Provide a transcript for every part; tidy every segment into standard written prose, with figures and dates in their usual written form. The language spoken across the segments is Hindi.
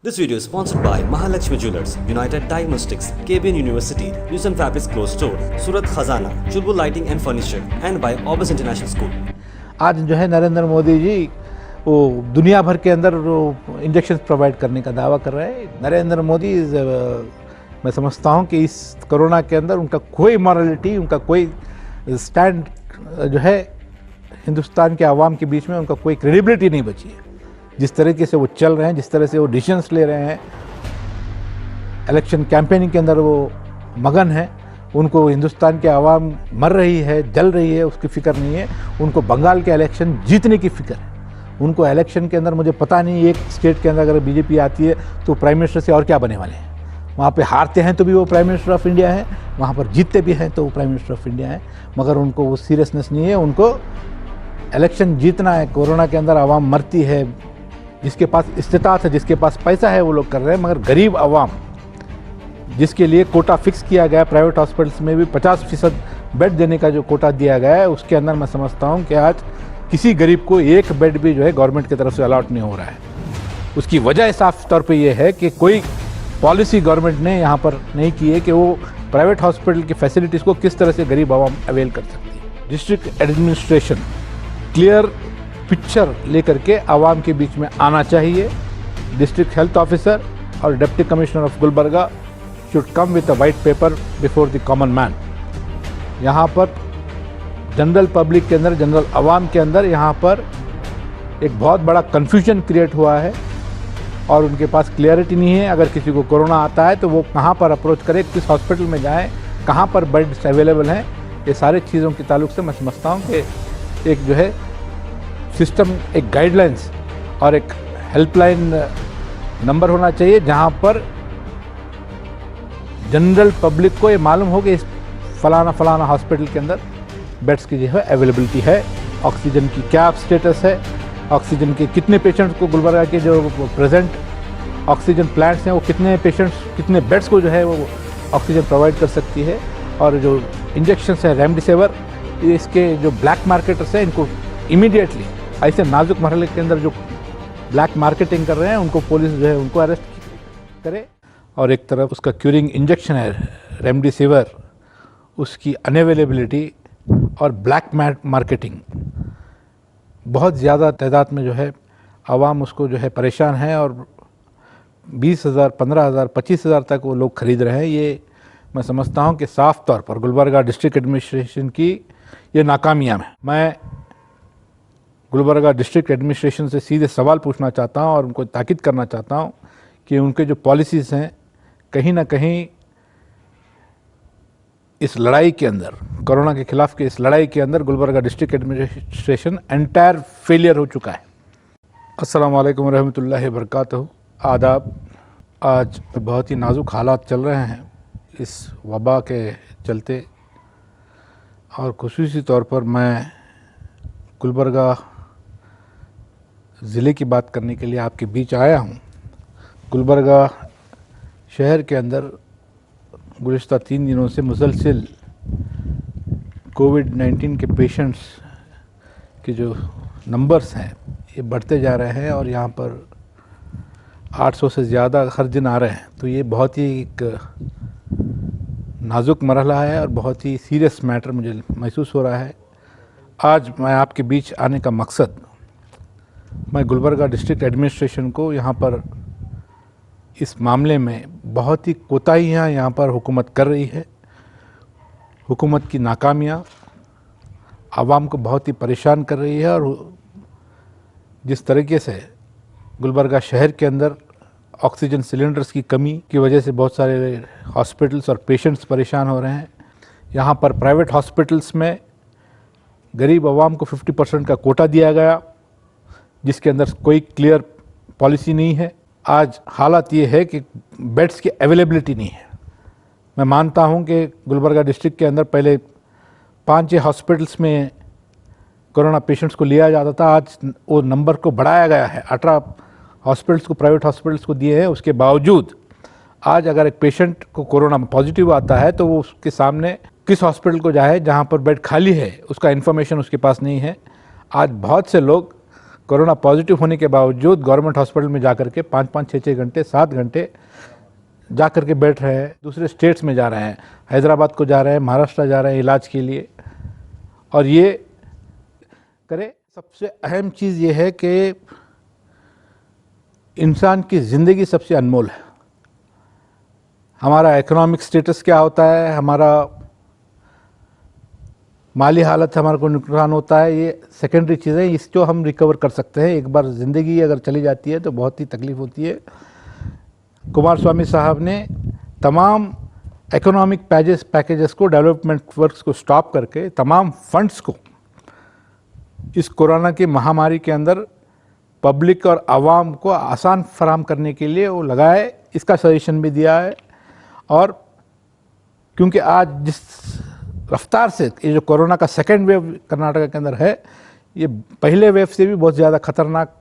This video is sponsored by Mahalakshmi Jewelers, United Diagnostics, KBN University, Lucent Fabrics Clothes Store, Surat Khazana, Chulbul Lighting and Furniture, and by Orbis International School. आज जो है नरेंद्र मोदी जी वो दुनिया भर के अंदर इंजेक्शन प्रोवाइड करने का दावा कर रहे हैं। नरेंद्र मोदी मैं समझता हूँ कि इस कोरोना के अंदर उनका कोई मॉरलिटी, उनका कोई स्टैंड जो है हिंदुस्तान के आवाम के बीच में उनका कोई क्रेडिबिलिटी नहीं बची है। जिस तरीके से वो चल रहे हैं, जिस तरह से वो डिसीजंस ले रहे हैं, इलेक्शन कैंपेनिंग के अंदर वो मगन है, उनको हिंदुस्तान के आवाम मर रही है, जल रही है, उसकी फ़िक्र नहीं है। उनको बंगाल के इलेक्शन जीतने की फ़िक्र है। उनको इलेक्शन के अंदर मुझे पता नहीं एक स्टेट के अंदर अगर बीजेपी आती है तो प्राइम मिनिस्टर से और क्या बने वाले हैं। वहाँ पे हारते हैं तो भी वो प्राइम मिनिस्टर ऑफ इंडिया है, वहाँ पर जीतते भी हैं तो वो प्राइम मिनिस्टर ऑफ इंडिया है, मगर उनको वो सीरियसनेस नहीं है। उनको इलेक्शन जीतना है। कोरोना के अंदर आवाम मरती है, जिसके पास इस्तेताअत है, जिसके पास पैसा है वो लोग कर रहे हैं, मगर गरीब आवाम जिसके लिए कोटा फिक्स किया गया, प्राइवेट हॉस्पिटल्स में भी 50% बेड देने का जो कोटा दिया गया है, उसके अंदर मैं समझता हूँ कि आज किसी गरीब को एक बेड भी जो है गवर्नमेंट की तरफ से अलॉट नहीं हो रहा है। उसकी वजह साफ तौर पे ये है कि कोई पॉलिसी गवर्नमेंट ने यहाँ पर नहीं की है कि वो प्राइवेट हॉस्पिटल की फैसिलिटीज़ को किस तरह से गरीब आवाम अवेल कर सकती है। डिस्ट्रिक्ट एडमिनिस्ट्रेशन क्लियर पिक्चर लेकर के आवाम के बीच में आना चाहिए। डिस्ट्रिक्ट हेल्थ ऑफिसर और deputy commissioner of Gulbarga should come with a white paper before the common man. यहाँ पर जनरल पब्लिक के अंदर, जनरल आवाम के अंदर यहाँ पर एक बहुत बड़ा कन्फ्यूजन क्रिएट हुआ है और उनके पास क्लियरिटी नहीं है। अगर किसी को कोरोना आता है तो वो कहाँ पर अप्रोच करे, किस हॉस्पिटल में जाए, कहाँ पर बेड्स अवेलेबल हैं, ये सारे चीज़ों के ताल्लुक से मैं समझता हूँ कि एक जो है सिस्टम, एक गाइडलाइंस और एक हेल्पलाइन नंबर होना चाहिए जहाँ पर जनरल पब्लिक को ये मालूम हो कि इस फलाना हॉस्पिटल के अंदर बेड्स की जो है अवेलेबिलिटी है, ऑक्सीजन की क्या स्टेटस है, ऑक्सीजन के कितने पेशेंट्स को गुलबर्गा के जो प्रेजेंट ऑक्सीजन प्लांट्स हैं वो कितने पेशेंट्स, कितने बेड्स को जो है वो ऑक्सीजन प्रोवाइड कर सकती है। और जो इंजेक्शन्स हैं रेमडेसिविर, इसके जो ब्लैक मार्केटर्स हैं इनको इमीडिएटली ऐसे नाजुक मरहले के अंदर जो ब्लैक मार्केटिंग कर रहे हैं उनको पुलिस जो है उनको अरेस्ट करे। और एक तरफ उसका क्यूरिंग इंजेक्शन है रेमडेसिविर, उसकी अनअवेलेबिलिटी और ब्लैक मार्केटिंग बहुत ज़्यादा तादाद में जो है आवाम उसको जो है परेशान है और 20,000, 15,000, 25,000 तक वो लोग ख़रीद रहे हैं। ये मैं समझता हूँ कि साफ तौर पर गुलबर्गा डिस्ट्रिक्ट एडमिनिस्ट्रेशन की ये नाकामियाँ है। मैं गुलबर्गा डिस्ट्रिक्ट एडमिनिस्ट्रेशन से सीधे सवाल पूछना चाहता हूँ और उनको ताकीद करना चाहता हूँ कि उनके जो पॉलिसीज़ हैं कहीं ना कहीं इस लड़ाई के अंदर, कोरोना के खिलाफ के इस लड़ाई के अंदर Gulbarga district administration entire failure हो चुका है। अस्सलाम वालेकुम रहमतुल्लाहि बरकातहू। आदाब। आज बहुत ही नाजुक हालात चल रहे हैं इस वबा के चलते और खुसूसी तौर पर मैं गुलबर्गा ज़िले की बात करने के लिए आपके बीच आया हूँ। गुलबर्गा शहर के अंदर गुज़िश्ता 3 दिनों से मुसलसल कोविड-19 के पेशेंट्स के जो नंबर्स हैं ये बढ़ते जा रहे हैं और यहाँ पर 800 से ज़्यादा हर दिन आ रहे हैं। तो ये बहुत ही एक नाजुक मरहला है और बहुत ही सीरियस मैटर मुझे महसूस हो रहा है। आज मैं आपके बीच आने का मकसद, मैं गुलबर्गा डिस्ट्रिक्ट एडमिनिस्ट्रेशन को यहाँ पर इस मामले में बहुत ही कोताहियाँ यहाँ पर हुकूमत कर रही है। हुकूमत की नाकामियाँ आवाम को बहुत ही परेशान कर रही है और जिस तरीके से गुलबर्गा शहर के अंदर ऑक्सीजन सिलेंडर्स की कमी की वजह से बहुत सारे हॉस्पिटल्स और पेशेंट्स परेशान हो रहे हैं। यहाँ पर प्राइवेट हॉस्पिटल्स में गरीब आवाम को 50% का कोटा दिया गया, जिसके अंदर कोई क्लियर पॉलिसी नहीं है। आज हालात ये है कि बेड्स की अवेलेबिलिटी नहीं है। मैं मानता हूँ कि गुलबर्गा डिस्ट्रिक्ट के अंदर पहले 5-6 हॉस्पिटल्स में कोरोना पेशेंट्स को लिया जाता था, आज वो नंबर को बढ़ाया गया है। 18 हॉस्पिटल्स को, प्राइवेट हॉस्पिटल्स को दिए हैं। उसके बावजूद आज अगर एक पेशेंट को कोरोना पॉजिटिव आता है तो वो उसके सामने किस हॉस्पिटल को जाए जहाँ पर बेड खाली है उसका इन्फॉर्मेशन उसके पास नहीं है। आज बहुत से लोग कोरोना पॉजिटिव होने के बावजूद गवर्नमेंट हॉस्पिटल में जाकर के 5-5, 6-6 घंटे, 7 घंटे जा कर के बैठ रहे हैं, दूसरे स्टेट्स में जा रहे हैं, हैदराबाद को जा रहे हैं, महाराष्ट्र जा रहे हैं इलाज के लिए। और ये करें, सबसे अहम चीज़ ये है कि इंसान की ज़िंदगी सबसे अनमोल है। हमारा इकोनॉमिक स्टेटस क्या होता है, हमारा माली हालत, हमारे को नुकसान होता है, ये सेकेंडरी चीज़ें, इसको हम रिकवर कर सकते हैं। एक बार ज़िंदगी अगर चली जाती है तो बहुत ही तकलीफ़ होती है। कुमार स्वामी साहब ने तमाम इकोनॉमिक पैकेजेस को, डेवलपमेंट वर्क्स को स्टॉप करके तमाम फंड्स को इस कोरोना की महामारी के अंदर पब्लिक और आवाम को आसान फराहम करने के लिए वो लगाए। इसका सजेशन भी दिया है। और क्योंकि आज जिस रफ्तार से ये जो कोरोना का सेकेंड वेव कर्नाटक के अंदर है, ये पहले वेव से भी बहुत ज़्यादा खतरनाक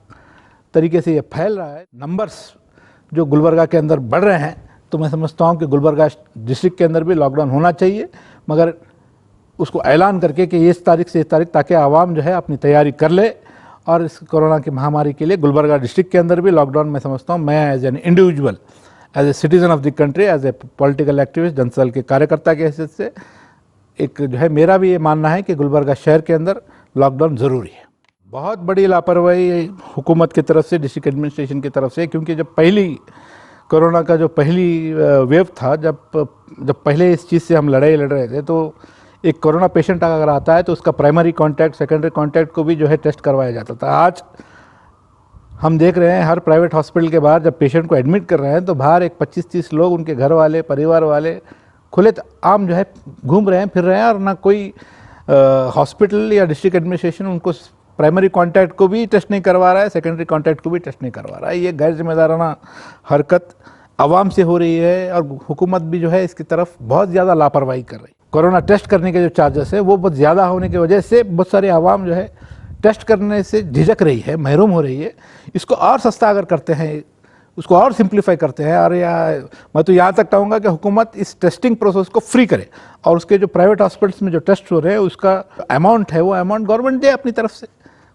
तरीके से ये फैल रहा है। नंबर्स जो गुलबर्गा के अंदर बढ़ रहे हैं, तो मैं समझता हूँ कि गुलबर्गा डिस्ट्रिक्ट के अंदर भी लॉकडाउन होना चाहिए, मगर उसको ऐलान करके कि इस तारीख से इस तारीख, ताकि आवाम जो है अपनी तैयारी कर ले। और इस कोरोना की महामारी के लिए गुलबर्गा डिस्ट्रिक्ट के अंदर भी लॉकडाउन मैं समझता हूँ, मैं as an individual, as a citizen of the country, as a political activist, Janata Dal के कार्यकर्ता की हैसियत से एक जो है मेरा भी ये मानना है कि गुलबर्गा शहर के अंदर लॉकडाउन ज़रूरी है। बहुत बड़ी लापरवाही हुकूमत की तरफ से, डिस्ट्रिक्ट एडमिनिस्ट्रेशन की तरफ से, क्योंकि जब पहली कोरोना का जो पहली वेव था, जब पहले इस चीज़ से हम लड़ाई लड़ रहे थे, तो एक कोरोना पेशेंट अगर आता है तो उसका प्राइमरी कांटेक्ट, सेकेंडरी कांटेक्ट को भी जो है टेस्ट करवाया जाता था। आज हम देख रहे हैं हर प्राइवेट हॉस्पिटल के बाहर जब पेशेंट को एडमिट कर रहे हैं तो बाहर एक 25-30 लोग, उनके घर वाले, परिवार वाले खुले आम जो है घूम रहे हैं, फिर रहे हैं, और ना कोई हॉस्पिटल या डिस्ट्रिक्ट एडमिनिस्ट्रेशन उनको प्राइमरी कांटेक्ट को भी टेस्ट नहीं करवा रहा है, सेकेंडरी कांटेक्ट को भी टेस्ट नहीं करवा रहा है। ये गैर जिम्मेदाराना हरकत आवाम से हो रही है और हुकूमत भी जो है इसकी तरफ बहुत ज़्यादा लापरवाही कर रही है। कोरोना टेस्ट करने के जो चार्जेस है वो बहुत ज़्यादा होने की वजह से बहुत सारे आवाम जो है टेस्ट करने से झिझक रही है, महरूम हो रही है। इसको और सस्ता अगर करते हैं, उसको और सिंप्लीफाई करते हैं, और या मैं तो यहाँ तक कहूँगा कि हुकूमत इस टेस्टिंग प्रोसेस को फ्री करे, और उसके जो प्राइवेट हॉस्पिटल्स में जो टेस्ट हो रहे हैं उसका अमाउंट है, वो अमाउंट गवर्नमेंट दे अपनी तरफ से।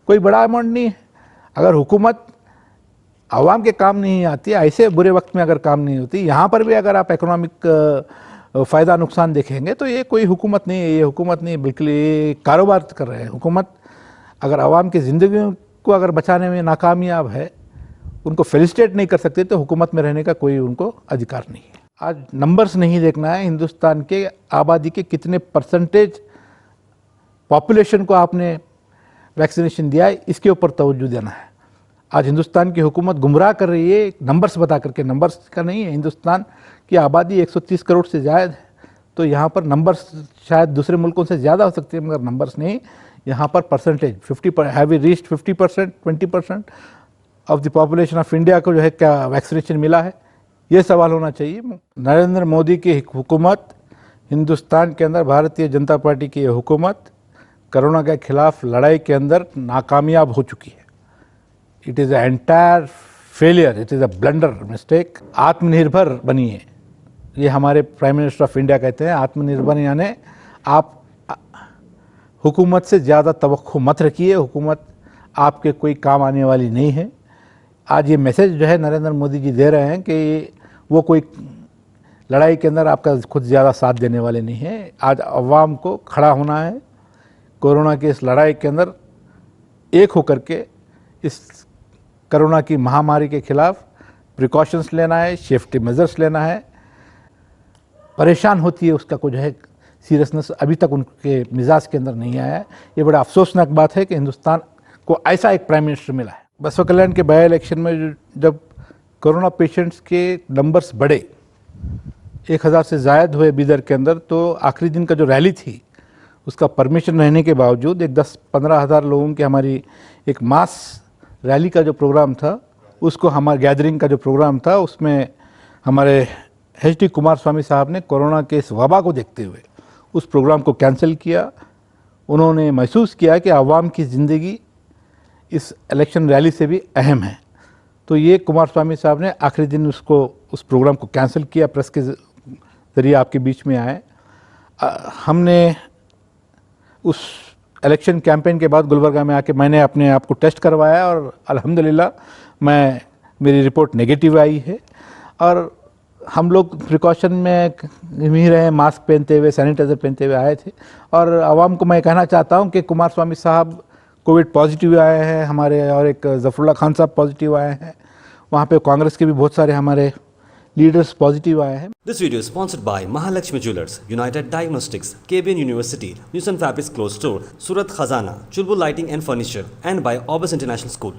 कोई बड़ा अमाउंट नहीं है। अगर हुकूमत आवाम के काम नहीं आती, ऐसे बुरे वक्त में अगर काम नहीं होती, यहाँ पर भी अगर आप इकोनॉमिक फ़ायदा नुकसान देखेंगे तो ये कोई हुकूमत नहीं है, ये हुकूमत नहीं, बिल्कुल ये कारोबार कर रहे हैं। हुकूमत अगर आवाम की ज़िंदगी को अगर बचाने में नाकामयाब है, उनको फेलिसिटेट नहीं कर सकते, तो हुकूमत में रहने का कोई उनको अधिकार नहीं है। आज नंबर्स नहीं देखना है, हिंदुस्तान के आबादी के कितने परसेंटेज पॉपुलेशन को आपने वैक्सीनेशन दिया है, इसके ऊपर तवज्जो देना है। आज हिंदुस्तान की हुकूमत गुमराह कर रही है नंबर्स बता करके। नंबर्स का नहीं है, हिंदुस्तान की आबादी 130 करोड़ से ज़्यादा है, तो यहाँ पर नंबर्स शायद दूसरे मुल्कों से ज़्यादा हो सकते हैं, मगर नंबर्स नहीं। यहाँ पर percentage 50% have we reached 50%, 20% of the population of India को जो है क्या वैक्सीनेशन मिला है, ये सवाल होना चाहिए। नरेंद्र मोदी की हुकूमत, हिंदुस्तान के अंदर भारतीय जनता पार्टी की हुकूमत कोरोना के खिलाफ लड़ाई के अंदर नाकामयाब हो चुकी है। It is entire failure, it is a blunder mistake. आत्मनिर्भर बनिए, ये हमारे प्राइम मिनिस्टर ऑफ इंडिया कहते हैं। आत्मनिर्भर यानी आप हुकूमत से ज़्यादा तवक्को मत रखिए, हुकूमत आपके कोई काम आने वाली नहीं है। आज ये मैसेज जो है नरेंद्र मोदी जी दे रहे हैं कि वो कोई लड़ाई के अंदर आपका खुद ज़्यादा साथ देने वाले नहीं है। आज अवाम को खड़ा होना है, कोरोना की इस लड़ाई के अंदर एक होकर के इस कोरोना की महामारी के खिलाफ प्रिकॉशंस लेना है, सेफ्टी मेजर्स लेना है। परेशान होती है उसका कुछ है सीरियसनेस अभी तक उनके मिजाज के अंदर नहीं आया है। ये बड़ा अफसोसनाक बात है कि हिंदुस्तान को ऐसा एक प्राइम मिनिस्टर मिला है। बसवा कल्याण के बाई इलेक्शन में जब कोरोना पेशेंट्स के नंबर्स बढ़े, 1000 से ज़ायद हुए बीदर के अंदर, तो आखिरी दिन का जो रैली थी उसका परमिशन रहने के बावजूद एक 10-15 हज़ार लोगों की हमारी एक मास रैली का जो प्रोग्राम था, उसको हमारे गैदरिंग का जो प्रोग्राम था, उसमें हमारे HD कुमार स्वामी साहब ने कोरोना के इस वबा को देखते हुए उस प्रोग्राम को कैंसिल किया। उन्होंने महसूस किया कि आवाम की ज़िंदगी इस इलेक्शन रैली से भी अहम है, तो ये कुमार स्वामी साहब ने आखिरी दिन उस प्रोग्राम को कैंसिल किया। प्रेस के ज़रिए आपके बीच में आए, हमने उस इलेक्शन कैंपेन के बाद गुलबर्गा में आके मैंने अपने आप को टेस्ट करवाया और अल्हम्दुलिल्लाह मेरी रिपोर्ट नेगेटिव आई है। और हम लोग प्रिकॉशन में ही रहे, मास्क पहनते हुए, सैनिटाइज़र पहनते हुए आए थे। और आवाम को मैं कहना चाहता हूं कि कुमार स्वामी साहब कोविड पॉजिटिव आए हैं हमारे, और एक जफरुल्लाह खान साहब पॉजिटिव आए हैं। वहाँ पे कांग्रेस के भी बहुत सारे हमारे लीडर्स पॉजिटिव आए हैं। This video is sponsored by Mahalakshmi Jewelers, United Diagnostics, KBN University, Newson Fabrics Clothes Store, Surat Khazana, Chulbul Lighting and Furniture, and by Orbis International School.